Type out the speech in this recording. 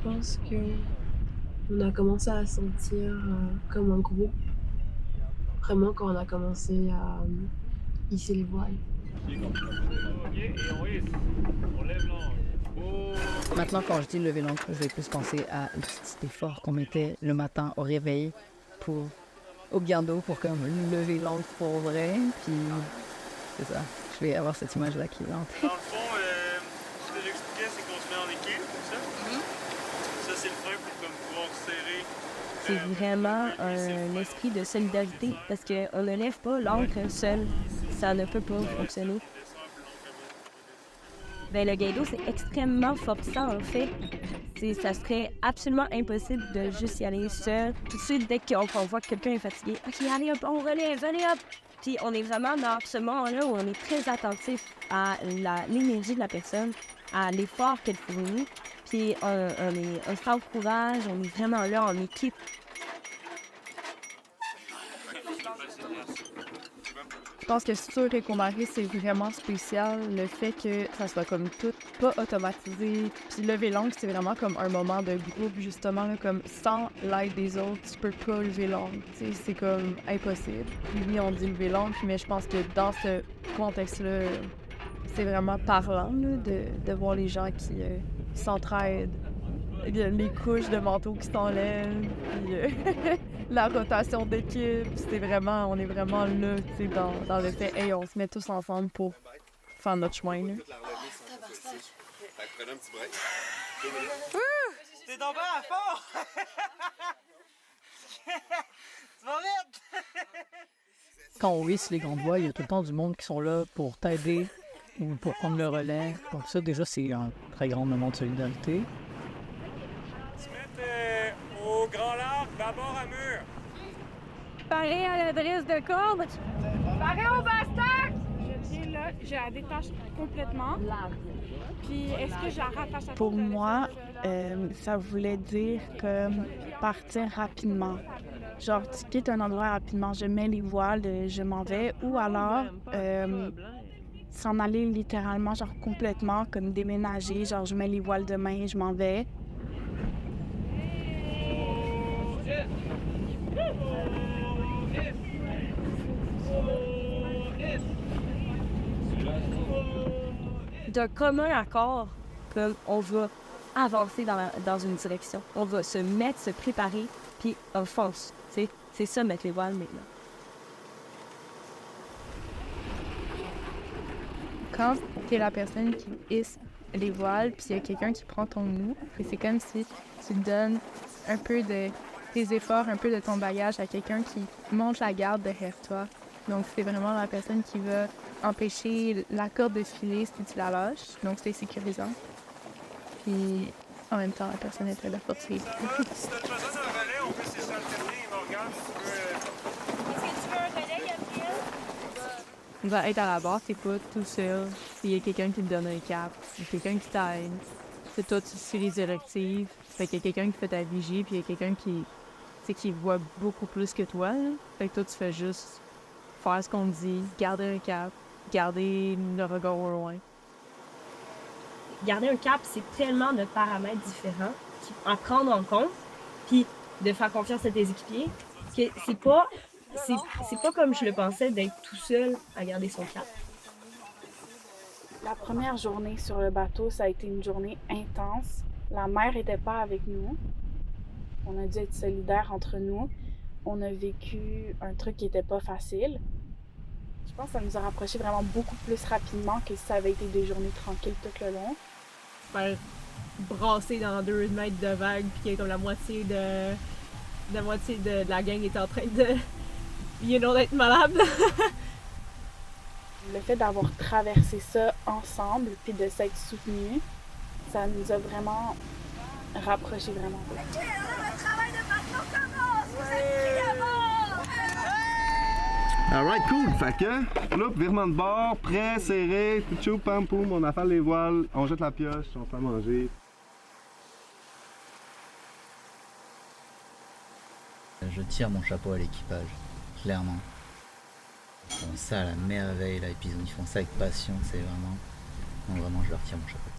pense qu'on a commencé à sentir, comme un groupe, vraiment quand on a commencé à, hisser les voiles. OK, et on hisse. On lève l'angle. Oh! Maintenant, quand je dis lever l'ancre, je vais plus penser à le petit effort qu'on mettait le matin au réveil pour, au gardeau pour comme lever l'ancre pour vrai. Puis c'est ça. Je vais avoir cette image-là qui est en tête. Dans le fond, ce que j'expliquais, c'est qu'on se met en équipe, comme ça. Ça, c'est le frein pour comme, pouvoir serrer. C'est vraiment un esprit de solidarité parce qu'on ne lève pas l'ancre seul. Ça ne peut pas fonctionner. Ben, le guido, c'est extrêmement forçant, en fait. Ça serait absolument impossible de juste y aller seul. Tout de suite, dès qu'on voit que quelqu'un est fatigué, « OK, allez hop, on relève, allez hop! » Puis on est vraiment dans ce moment-là où on est très attentif à l'énergie de la personne, à l'effort qu'elle fournit. Puis on s'encourage, on est vraiment là en équipe. Je pense que sûr et Comari, c'est vraiment spécial, le fait que ça soit comme tout, pas automatisé. Puis lever l'ongle, c'est vraiment comme un moment de groupe, justement, là, comme sans l'aide des autres, tu peux pas lever l'ongle. C'est comme impossible. Oui, on dit lever l'ongle, mais je pense que dans ce contexte-là, c'est vraiment parlant là, de voir les gens qui s'entraident. Les couches de manteaux qui s'enlèvent, puis la rotation d'équipe, on est vraiment là, tu sais, dans le fait, hey, on se met tous ensemble pour faire notre chemin, là. Prenez un petit break. T'es tombé à fond! Tu vas vite! Quand on hisse les grandes voiles, il y a tout le temps du monde qui sont là pour t'aider ou pour prendre le relais. Donc ça, déjà, c'est un très grand moment de solidarité. Se mettre au grand large, bâbord à mur. Pareil à l'adresse de corde. Pareil au bastac! Je viens là, je la détache complètement. Puis est-ce que je la rattache à Pour moi, ça voulait dire que partir rapidement. Genre, tu quittes un endroit rapidement, je mets les voiles, je m'en vais. Ou alors, s'en aller littéralement, genre complètement, comme déménager. Genre, je mets les voiles demain, je m'en vais. D'un commun accord, comme on va avancer dans une direction. On va se mettre, se préparer, puis on fonce. C'est ça, mettre les voiles maintenant. Quand t'es la personne qui hisse les voiles, puis il y a quelqu'un qui prend ton mou, et c'est comme si tu donnes un peu de tes efforts, un peu de ton bagage à quelqu'un qui monte la garde derrière toi. Donc, c'est vraiment la personne qui va empêcher la corde de filer si tu la lâches. Donc, c'est sécurisant. Puis, en même temps, la personne est là pour suivre. Si t'as besoin d'un relais, on peut s'alterner. Morgane, si tu veux. Est-ce que tu veux un relais, Gabriel? Il va être à la barre, t'es pas tout seul. Il y a quelqu'un qui te donne un cap, il y a quelqu'un qui t'aide. C'est toi, tu suis les directives. Fait qu'il y a quelqu'un qui fait ta vigie, puis il y a quelqu'un qui voit beaucoup plus que toi. Là. Fait que toi, tu fais juste faire ce qu'on te dit, garder un cap, garder le regard au loin. Garder un cap, c'est tellement de paramètres différents à prendre en compte, puis de faire confiance à tes équipiers, que c'est pas comme je le pensais d'être tout seul à garder son cap. La première journée sur le bateau, ça a été une journée intense. La mer n'était pas avec nous. On a dû être solidaires entre nous. On a vécu un truc qui n'était pas facile. Je pense que ça nous a rapprochés vraiment beaucoup plus rapidement que si ça avait été des journées tranquilles tout le long. Faire brasser dans 2 mètres de vague, puis qu'il y a comme la moitié de la gang est en train de d'être malade. Le fait d'avoir traversé ça ensemble, puis de s'être soutenus, ça nous a vraiment rapprochés vraiment. Le travail de bateau commence! Vous êtes pris à bord! Alright, cool. Fait que, là, virement de bord, prêt, serré, tout chou, pam, poum, on affale les voiles, on jette la pioche, on fait à manger. Je tire mon chapeau à l'équipage, clairement. Ils font ça à la merveille là, et puis ils font ça avec passion, c'est vraiment... Non, vraiment, je leur tire mon chapeau.